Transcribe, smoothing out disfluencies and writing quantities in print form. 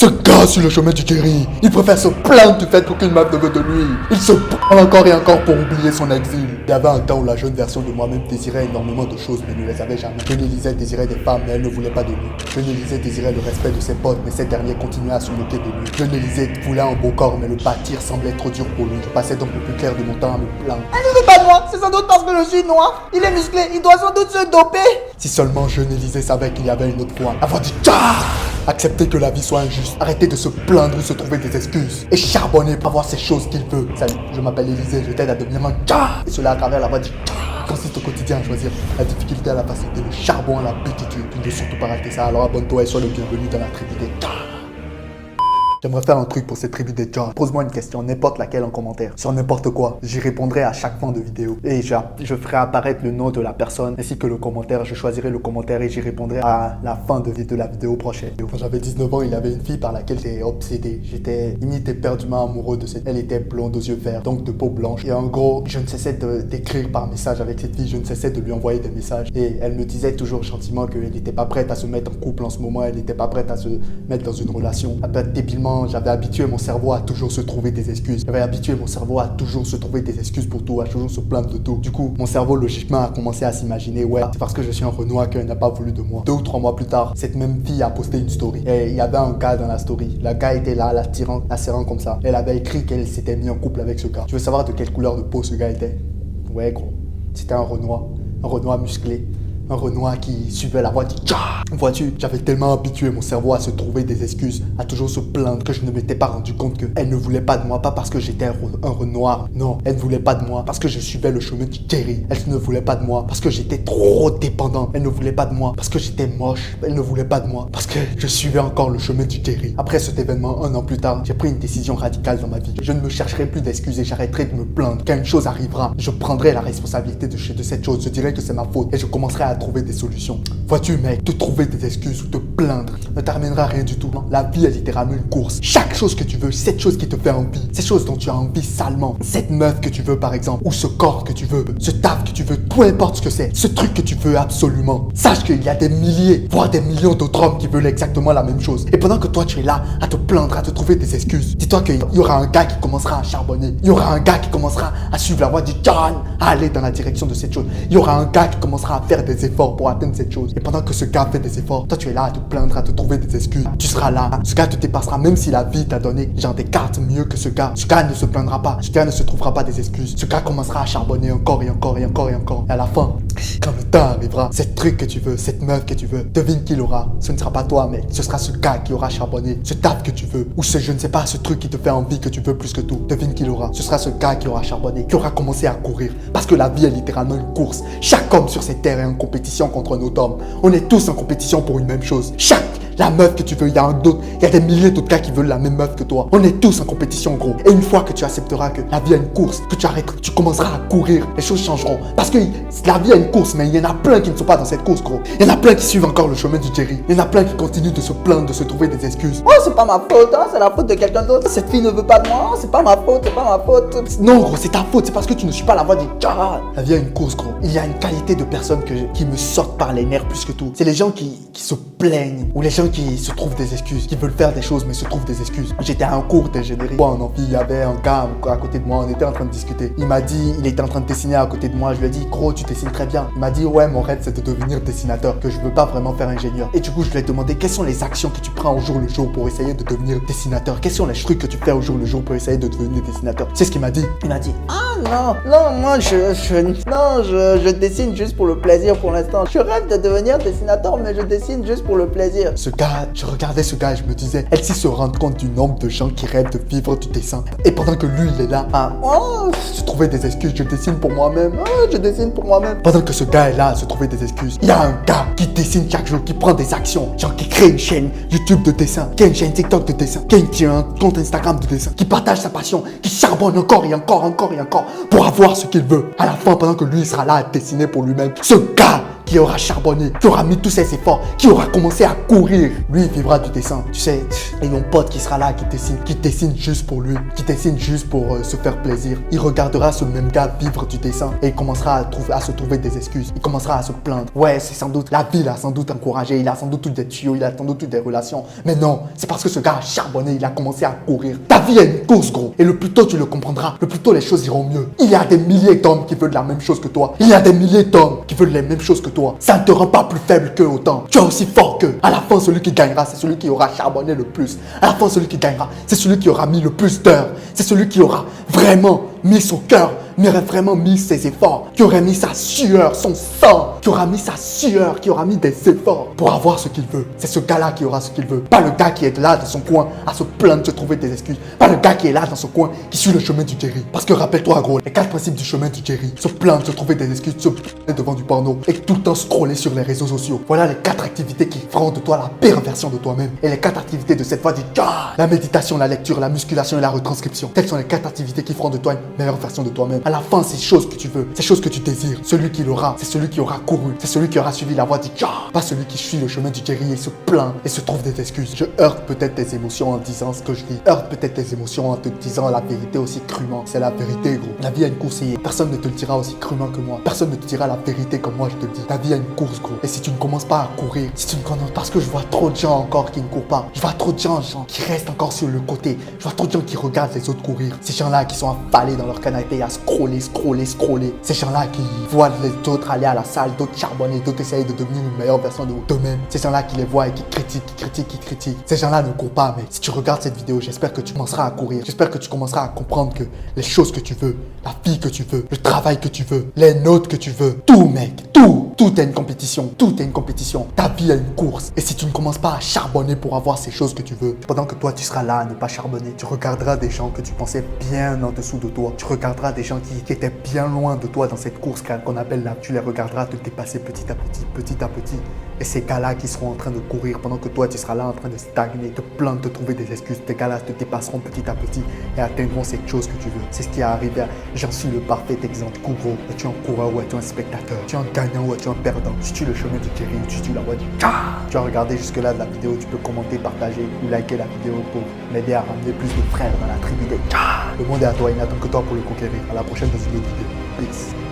Ce gars sur le chemin du guéri, il préfère se plaindre du fait qu'aucune meuf ne veut de lui. Il se plaint encore et encore pour oublier son exil. Il y avait un temps où la jeune version de moi-même désirait énormément de choses mais ne les avait jamais. Je Lisette désirait des femmes mais elle ne voulait pas de lui. Je Lisette désirait le respect de ses potes mais ces derniers continuaient à se moquer de lui. Je Lisette voulait un beau corps mais le bâtir semblait trop dur pour lui. Je passais donc le plus clair de mon temps à me plaindre. Elle ne veut pas de moi, c'est sans doute parce que je suis noir. Il est musclé, il doit sans doute se doper. Si seulement je Lisette savait qu'il y avait une autre voie. Avoir dit tcha. Accepter que la vie soit injuste, arrêter de se plaindre ou se trouver des excuses et charbonner pour avoir ces choses qu'il veut. Salut, je m'appelle Élisée, je t'aide à devenir un tcha. Et cela à travers la voix du tcha. Consiste au quotidien à choisir la difficulté à la facilité, le charbon à la bêtitude. Tu ne dois surtout pas rater ça, alors abonne-toi et sois le bienvenu dans la tribu des tcha. J'aimerais faire un truc pour cette tribu des tcha. Pose-moi une question, n'importe laquelle en commentaire, sur n'importe quoi. J'y répondrai à chaque fin de vidéo. Et je ferai apparaître le nom de la personne ainsi que le commentaire. Je choisirai le commentaire et j'y répondrai à la fin de la vidéo prochaine. Quand j'avais 19 ans, il y avait une fille par laquelle j'étais obsédé. J'étais limite éperdument amoureux de cette... Elle était blonde aux yeux verts, donc de peau blanche. Et en gros, je ne cessais d'écrire par message avec cette fille. Je ne cessais de lui envoyer des messages. Et elle me disait toujours gentiment qu'elle n'était pas prête à se mettre en couple en ce moment. Elle n'était pas prête à se mettre dans une relation. Après, débilement, j'avais habitué mon cerveau à toujours se trouver des excuses. J'avais habitué mon cerveau à toujours se trouver des excuses pour tout, à toujours se plaindre de tout. Du coup, mon cerveau logiquement a commencé à s'imaginer, ouais, c'est parce que je suis un Renoir qu'elle n'a pas voulu de moi. 2 ou 3 mois plus tard, cette même fille a posté une story. Et il y avait un gars dans la story. Le gars était là, la serrant comme ça. Elle avait écrit qu'elle s'était mis en couple avec ce gars. Tu veux savoir de quelle couleur de peau ce gars était? Ouais, gros. C'était un Renoir musclé. Un Renoir qui suivait la voie du tcha. Vois-tu, j'avais tellement habitué mon cerveau à se trouver des excuses, à toujours se plaindre que je ne m'étais pas rendu compte qu'elle ne voulait pas de moi, pas parce que j'étais un Renoir. Non, elle ne voulait pas de moi parce que je suivais le chemin du guéri. Elle ne voulait pas de moi parce que j'étais trop dépendant. Elle ne voulait pas de moi parce que j'étais moche. Elle ne voulait pas de moi parce que je suivais encore le chemin du guéri. Après cet événement, 1 an plus tard, j'ai pris une décision radicale dans ma vie. Je ne me chercherai plus d'excuses et j'arrêterai de me plaindre. Quand une chose arrivera, je prendrai la responsabilité de cette chose. Je dirai que c'est ma faute et je commencerai à trouver des solutions. Vois-tu, mec, te trouver des excuses ou te plaindre ne t'amènera rien du tout. La vie est littéralement une course. Chaque chose que tu veux, cette chose qui te fait envie, cette chose dont tu as envie salement, cette meuf que tu veux par exemple, ou ce corps que tu veux, ce taf que tu veux, peu importe ce que c'est, ce truc que tu veux absolument. Sache qu'il y a des milliers, voire des millions d'autres hommes qui veulent exactement la même chose. Et pendant que toi tu es là à te plaindre, à te trouver des excuses, dis-toi qu'il y aura un gars qui commencera à charbonner. Il y aura un gars qui commencera à suivre la voie du John, à aller dans la direction de cette chose. Il y aura un gars qui commencera à faire des efforts pour atteindre cette chose. Et pendant que ce gars fait des efforts, toi tu es là à te plaindre, à te trouver des excuses. Tu seras là, ce gars te dépassera même si la vie t'a donné genre des cartes mieux que ce gars. Ce gars ne se plaindra pas, ce gars ne se trouvera pas des excuses. Ce gars commencera à charbonner encore et encore et encore et encore. Et à la fin, quand le temps arrivera, cette truc que tu veux, cette meuf que tu veux, devine qui l'aura. Ce ne sera pas toi mec, ce sera ce gars qui aura charbonné, ce taf que tu veux, ou ce je ne sais pas, ce truc qui te fait envie que tu veux plus que tout. Devine qui l'aura. Ce sera ce gars qui aura charbonné, qui aura commencé à courir. Parce que la vie est littéralement une course. Chaque homme sur cette terre est en compétition contre un autre homme. On est tous en compétition pour une même chose. La meuf que tu veux, il y a des milliers d'autres gars qui veulent la même meuf que toi. On est tous en compétition, gros. Et une fois que tu accepteras que la vie est une course, que tu arrêtes, tu commenceras à courir, les choses changeront. Parce que la vie est une course, mais il y en a plein qui ne sont pas dans cette course, gros. Il y en a plein qui suivent encore le chemin du Jerry. Il y en a plein qui continuent de se plaindre, de se trouver des excuses. Oh, c'est pas ma faute, hein, c'est la faute de quelqu'un d'autre. Cette fille ne veut pas de moi, c'est pas ma faute, c'est pas ma faute. Non, gros, c'est ta faute, c'est parce que tu ne suis pas la voie du Jerry. La vie est une course, gros. Il y a une qualité de personnes qui me sortent par les nerfs plus que tout. C'est les gens qui se plaignent ou les gens qui se trouvent des excuses, qui veulent faire des choses mais se trouvent des excuses. J'étais à un cours d'ingénierie. En amphi, il y avait un gars à côté de moi, on était en train de discuter. Il m'a dit, il était en train de dessiner à côté de moi. Je lui ai dit, gros, tu dessines très bien. Il m'a dit, ouais, mon rêve c'est de devenir dessinateur, que je veux pas vraiment faire ingénieur. Et du coup, je lui ai demandé quelles sont les actions que tu prends au jour le jour pour essayer de devenir dessinateur. Quels sont les trucs que tu fais au jour le jour pour essayer de devenir dessinateur. C'est ce qu'il m'a dit. Il m'a dit, ah non, moi je dessine juste pour le plaisir pour l'instant. Je rêve de devenir dessinateur, mais je dessine juste pour le plaisir. Ce gars, je regardais ce gars et je me disais, elle s'y se rendre compte du nombre de gens qui rêvent de vivre du dessin. Et pendant que lui, il est là, se trouver des excuses, je dessine pour moi-même, je dessine pour moi-même. Pendant que ce gars est là à se trouver des excuses, il y a un gars qui dessine chaque jour, qui prend des actions, genre qui crée une chaîne YouTube de dessin, qui a une chaîne TikTok de dessin, qui a un compte Instagram de dessin, qui partage sa passion, qui charbonne encore et encore pour avoir ce qu'il veut. À la fin, pendant que lui, il sera là à dessiner pour lui-même, ce gars qui aura charbonné, qui aura mis tous ses efforts, qui aura commencé à courir, lui, il vivra du dessin. Tu sais, et mon pote qui sera là, qui dessine juste pour lui, qui dessine juste pour se faire plaisir. Il regardera ce même gars vivre du dessin et il commencera à se trouver des excuses. Il commencera à se plaindre. Ouais, c'est sans doute, la vie l'a sans doute encouragé, il a sans doute des tuyaux, il a sans doute des relations. Mais non, c'est parce que ce gars a charbonné, il a commencé à courir. Ta vie est une course, gros. Et le plus tôt tu le comprendras, le plus tôt les choses iront mieux. Il y a des milliers d'hommes qui veulent la même chose que toi. Il y a des milliers d'hommes qui veulent les mêmes choses que toi. Ça ne te rend pas plus faible qu'eux autant. Tu es aussi fort qu'eux. À la fin, celui qui gagnera, c'est celui qui aura charbonné le plus. À la fin, celui qui gagnera, c'est celui qui aura mis le plus d'heures. C'est celui qui aura vraiment mis son cœur, qui aurait vraiment mis ses efforts, qui aurait mis sa sueur, son sang, qui aura mis sa sueur, qui aura mis des efforts pour avoir ce qu'il veut. C'est ce gars-là qui aura ce qu'il veut. Pas le gars qui est là dans son coin à se plaindre, se trouver des excuses. Pas le gars qui est là dans son coin qui suit le chemin du Jerry. Parce que rappelle-toi, gros, les 4 principes du chemin du Jerry: se plaindre, se trouver des excuses, se plaindre devant du porno et tout le temps scroller sur les réseaux sociaux. Voilà les 4 activités qui feront de toi la pire version de toi-même. Et les 4 activités de cette fois du la méditation, la lecture, la musculation et la retranscription. Telles sont les 4 activités qui feront de toi une meilleure version de toi-même. À la fin, ces choses que tu veux, ces choses que tu désires, celui qui l'aura, c'est celui qui aura couru, c'est celui qui aura suivi la voie du pas celui qui suit le chemin du Jerry et se plaint et se trouve des excuses. Je heurte peut-être tes émotions en disant ce que je dis. Heurte peut-être tes émotions en te disant la vérité aussi crûment. C'est la vérité, gros. La vie a une course et personne ne te le dira aussi crûment que moi. Personne ne te dira la vérité comme moi je te le dis. La vie a une course, gros. Et si tu ne commences pas à courir, si tu ne commences, parce que je vois trop de gens encore qui ne courent pas. Je vois trop de gens qui restent encore sur le côté. Je vois trop de gens qui regardent les autres courir. Ces gens-là qui sont affalés dans leur canapé à scroller. Ces gens-là qui voient les autres aller à la salle, d'autres charbonner, d'autres essayer de devenir une meilleure version d'eux-mêmes. Ces gens-là qui les voient et qui critiquent. Ces gens-là ne courent pas, mais si tu regardes cette vidéo, j'espère que tu commenceras à courir. J'espère que tu commenceras à comprendre que les choses que tu veux, la vie que tu veux, le travail que tu veux, les notes que tu veux, tout, mec, tout est une compétition. Tout est une compétition. Ta vie est une course. Et si tu ne commences pas à charbonner pour avoir ces choses que tu veux, pendant que toi tu seras là à ne pas charbonner, tu regarderas des gens que tu pensais bien en dessous de toi. Tu regarderas des gens qui étaient bien loin de toi dans cette course qu'on appelle là. Tu les regarderas te dépasser petit à petit. Et ces gars-là qui seront en train de courir pendant que toi tu seras là en train de stagner, te plaindre, te trouver des excuses. Ces gars-là te dépasseront petit à petit et atteindront cette chose que tu veux. C'est ce qui est arrivé. J'en suis le parfait exemple. Gros, es-tu un coureur ou es-tu un spectateur? Tu es un gagnant ou es-tu un perdant? Tu suis le chemin du Jerry ou tu suis la voie du Tu as regardé jusque-là de la vidéo, tu peux commenter, partager ou liker la vidéo pour m'aider à ramener plus de frères dans la tribu des Le monde est à toi, il n'attend que toi pour le conquérir. À la prochaine dans une autre vidéo. Peace.